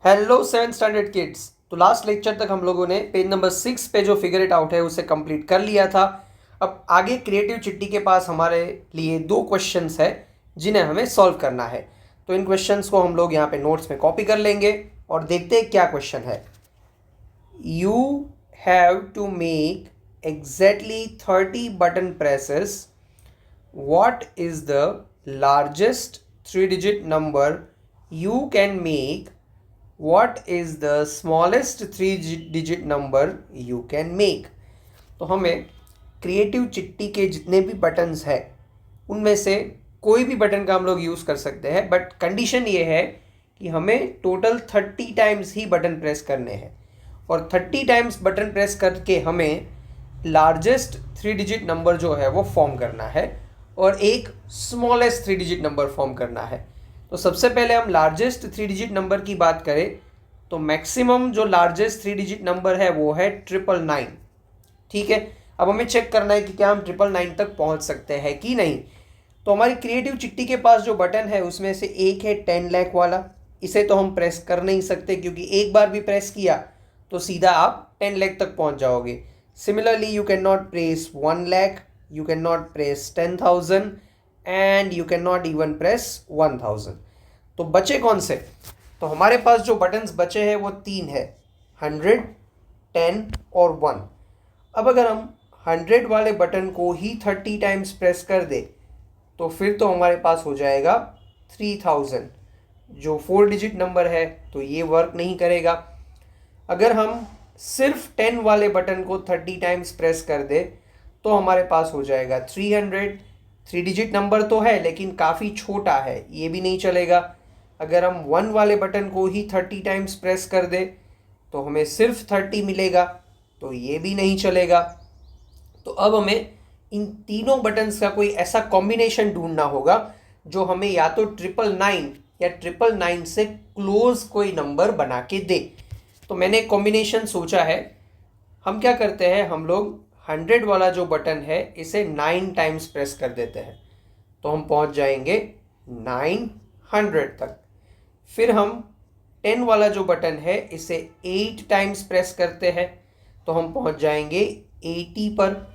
Hello seven standard kids. तो last lecture तक हम लोगों ने पेज नंबर 6 पे जो फिगर इट आउट है उसे कंप्लीट कर लिया था। अब आगे क्रिएटिव चिट्टी के पास हमारे लिए दो क्वेश्चंस है जिन्हें हमें सॉल्व करना है। तो इन क्वेश्चंस को हम लोग यहाँ पे नोट्स में कॉपी कर लेंगे और देखते हैं क्या क्वेश्चन है। You have to make exactly 30 button presses. What is the largest three-digit number you can make? What is the smallest three-digit number you can make? तो हमें क्रिएटिव चिट्टी के जितने भी बटन्स हैं उनमें से कोई भी बटन का हम लोग यूज़ कर सकते हैं, बट कंडीशन ये है कि हमें टोटल 30 टाइम्स ही बटन प्रेस करने हैं और 30 टाइम्स बटन प्रेस करके हमें लार्जेस्ट थ्री डिजिट नंबर जो है वो फॉर्म करना है और एक smallest three digit number form करना है। तो सबसे पहले हम लार्जेस्ट थ्री डिजिट नंबर की बात करें तो मैक्सिमम जो लार्जेस्ट थ्री डिजिट नंबर है वो है 999। ठीक है, अब हमें चेक करना है कि क्या हम 999 तक पहुंच सकते हैं कि नहीं। तो हमारी क्रिएटिव चिट्टी के पास जो बटन है उसमें से एक है 10 लाख वाला। इसे तो हम प्रेस कर नहीं सकते क्योंकि एक बार भी प्रेस किया तो सीधा आप 10 लाख तक पहुंच जाओगे। Similarly you can not press 1 lakh, you cannot press 10,000 and you cannot even press 1,000। तो बचे कौन से? तो हमारे पास जो बटन्स बचे हैं वो तीन है, 100, 10 और 1। अब अगर हम 100 वाले बटन को ही 30 टाइम्स प्रेस कर दे तो फिर तो हमारे पास हो जाएगा 3000, जो 4 डिजिट नंबर है, तो ये वर्क नहीं करेगा। अगर हम सिर्फ 10 वाले बटन को 30 टाइम्स प्रेस कर दे तो हमारे पास हो जाएगा 300। 3 डिजिट नंबर तो है लेकिन काफ़ी छोटा है, ये भी नहीं चलेगा। अगर हम 1 वाले बटन को ही 30 टाइम्स प्रेस कर दे तो हमें सिर्फ 30 मिलेगा, तो ये भी नहीं चलेगा। तो अब हमें इन तीनों बटन्स का कोई ऐसा कॉम्बिनेशन ढूंढना होगा जो हमें या तो 999 या 999 से क्लोज कोई नंबर बना के दे। तो मैंने एक कॉम्बिनेशन सोचा है। हम क्या करते हैं, हम लोग 100 वाला जो बटन है इसे 9 टाइम्स प्रेस कर देते हैं तो हम पहुंच जाएंगे 900 तक। फिर हम 10 वाला जो बटन है इसे 8 टाइम्स प्रेस करते हैं तो हम पहुंच जाएंगे 80 पर।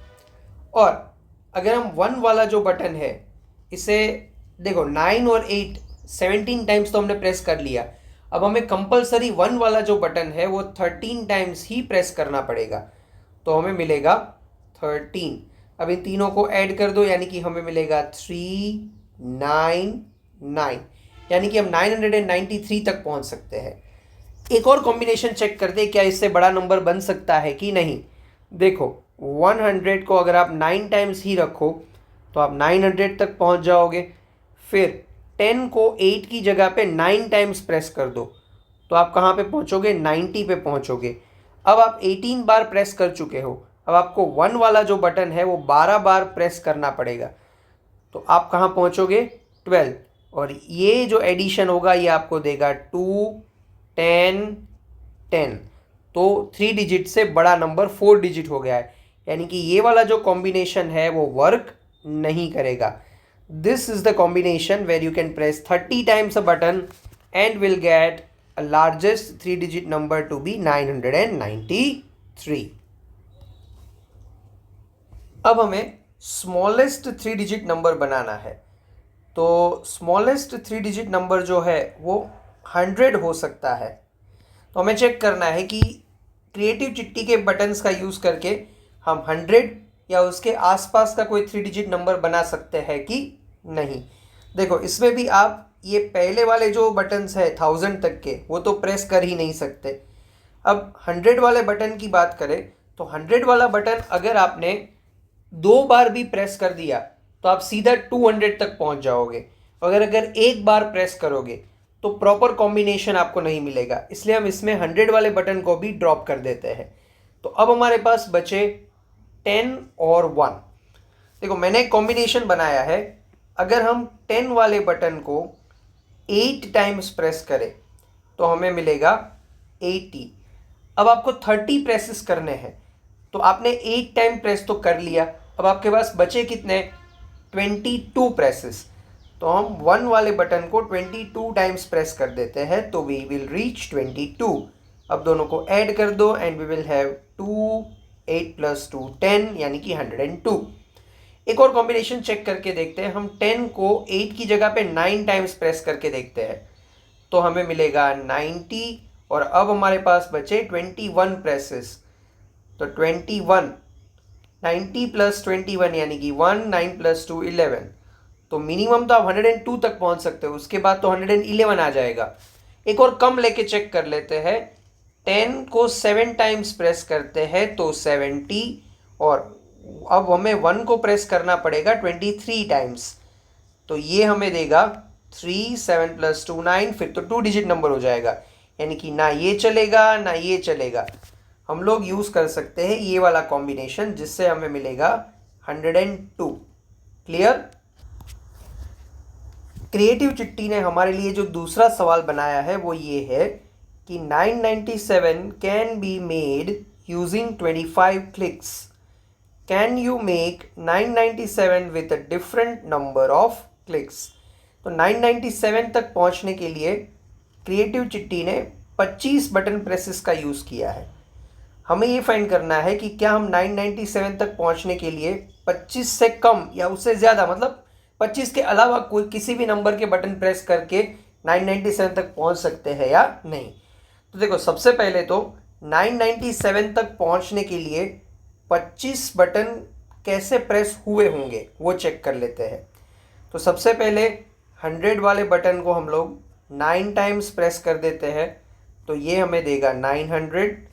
और अगर हम 1 वाला जो बटन है इसे देखो 9 और 8 17 टाइम्स तो हमने प्रेस कर लिया। अब हमें कंपलसरी 1 वाला जो बटन है वो 13 टाइम्स ही प्रेस करना पड़ेगा, तो हमें मिलेगा 13। अब इन तीनों को ऐड कर दो यानी कि हमें मिलेगा 399, यानी कि हम 993 तक पहुंच सकते हैं। एक और कॉम्बिनेशन चेक कर दे क्या इससे बड़ा नंबर बन सकता है कि नहीं। देखो 100 को अगर आप 9 टाइम्स ही रखो तो आप 900 तक पहुंच जाओगे। फिर 10 को 8 की जगह पे 9 टाइम्स प्रेस कर दो तो आप कहाँ पे पहुंचोगे, 90 पे पहुंचोगे। अब आप 18 बार प्रेस कर चुके हो, अब आपको 1 वाला जो बटन है वो 12 बार प्रेस करना पड़ेगा, तो आप कहाँ पहुँचोगे, 12। और ये जो एडिशन होगा ये आपको देगा 2, 10, 10। तो 3 डिजिट से बड़ा नंबर 4 डिजिट हो गया है, यानी कि ये वाला जो कॉम्बिनेशन है वो वर्क नहीं करेगा। This is the combination where you can press 30 times a button and will get a largest 3 digit number to be 993। अब हमें स्मॉलेस्ट 3 डिजिट नंबर बनाना है। तो स्मॉलेस्ट 3 डिजिट नंबर जो है वो 100 हो सकता है। तो हमें चेक करना है कि क्रिएटिव चिट्टी के बटन्स का यूज़ करके हम 100 या उसके आसपास का कोई 3 डिजिट नंबर बना सकते हैं कि नहीं। देखो इसमें भी आप ये पहले वाले जो बटन्स है 1000 तक के वो तो प्रेस कर ही नहीं सकते। अब 100 वाले बटन की बात करें तो 100 वाला बटन अगर आपने 2 बार भी प्रेस कर दिया तो आप सीधा 200 तक पहुंच जाओगे। अगर एक बार प्रेस करोगे तो प्रॉपर कॉम्बिनेशन आपको नहीं मिलेगा, इसलिए हम इसमें 100 वाले बटन को भी ड्रॉप कर देते हैं। तो अब हमारे पास बचे 10 और 1। देखो मैंने एक कॉम्बिनेशन बनाया है। अगर हम 10 वाले बटन को 8 टाइम्स प्रेस करें तो हमें मिलेगा 80। अब आपको 30 प्रेसेस करने हैं, तो आपने 8 टाइम प्रेस तो कर लिया, अब आपके पास बचे कितने, 22 प्रेसेस। तो हम 1 वाले बटन को 22 टाइम्स प्रेस कर देते हैं तो वी विल रीच 22। अब दोनों को ऐड कर दो एंड वी विल हैव 2, 8 + 2 10 यानी कि 102। एक और कॉम्बिनेशन चेक करके देखते हैं। हम 10 को 8 की जगह पे 9 टाइम्स प्रेस करके देखते हैं तो हमें मिलेगा 90 और अब हमारे पास बचे 21 प्रेसेस। तो 21, 90 + 21 यानी कि 1, 9 + 2 11। तो मिनिमम तो आप 102 तक पहुंच सकते हो, उसके बाद तो 111 आ जाएगा। एक और कम लेके चेक कर लेते हैं। 10 को 7 टाइम्स प्रेस करते हैं तो 70 और अब हमें 1 को प्रेस करना पड़ेगा 23 टाइम्स तो ये हमें देगा 3, 7 + 2 9। फिर तो 2 डिजिट नंबर हो जाएगा, यानी कि ना ये चलेगा ना ये चलेगा। हम लोग यूज़ कर सकते हैं ये वाला कॉम्बिनेशन जिससे हमें मिलेगा 102। क्लियर? क्रिएटिव चिट्टी ने हमारे लिए जो दूसरा सवाल बनाया है वो ये है कि 997 can be made using 25 clicks. Can you make 997 with a different number of clicks. तो 997 तक पहुंचने के लिए क्रिएटिव चिट्टी ने 25 बटन प्रेसेस का यूज़ किया है। हमें ये फाइंड करना है कि क्या हम 997 तक पहुंचने के लिए 25 से कम या उससे ज़्यादा, मतलब 25 के अलावा कोई किसी भी नंबर के बटन प्रेस करके 997 तक पहुंच सकते हैं या नहीं। तो देखो, सबसे पहले तो 997 तक पहुंचने के लिए 25 बटन कैसे प्रेस हुए होंगे वो चेक कर लेते हैं। तो सबसे पहले 100 वाले बटन को हम लोग 9 टाइम्स प्रेस कर देते हैं तो ये हमें देगा 900।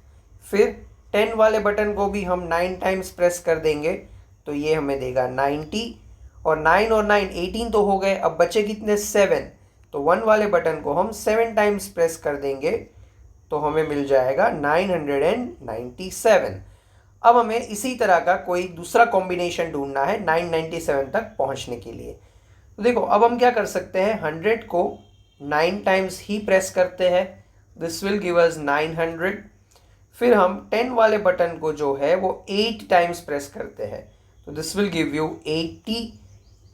फिर 10 वाले बटन को भी हम 9 टाइम्स प्रेस कर देंगे तो ये हमें देगा 90 और 9 और 9 18 तो हो गए। अब बचे कितने? 7। तो 1 वाले बटन को हम 7 टाइम्स प्रेस कर देंगे तो हमें मिल जाएगा 997। अब हमें इसी तरह का कोई दूसरा कॉम्बिनेशन ढूंढना है 997 तक पहुंचने के लिए। तो देखो, अब हम क्या कर सकते हैं, 100 को 9 टाइम्स ही प्रेस करते हैं, दिस विल गिव अस 900। फिर हम 10 वाले बटन को जो है वो 8 टाइम्स प्रेस करते हैं तो दिस विल गिव यू 80।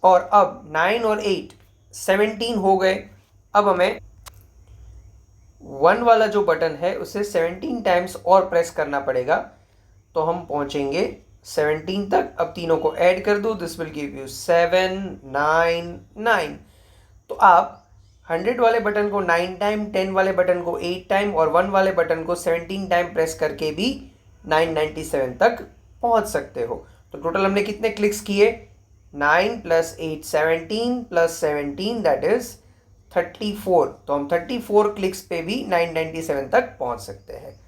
और अब 9 और 8 17 हो गए। अब हमें 1 वाला जो बटन है उसे 17 टाइम्स और प्रेस करना पड़ेगा तो हम पहुंचेंगे 17 तक। अब तीनों को ऐड कर दो, दिस विल गिव यू 7, 9, 9। तो आप 100 वाले बटन को 9 टाइम, 10 वाले बटन को 8 टाइम और 1 वाले बटन को 17 टाइम प्रेस करके भी 997 तक पहुंच सकते हो। तो टोटल हमने कितने क्लिक्स किए? 9 + 8 17 + 17 दैट इज 34। तो हम 34 क्लिक्स पे भी 997 तक पहुंच सकते हैं।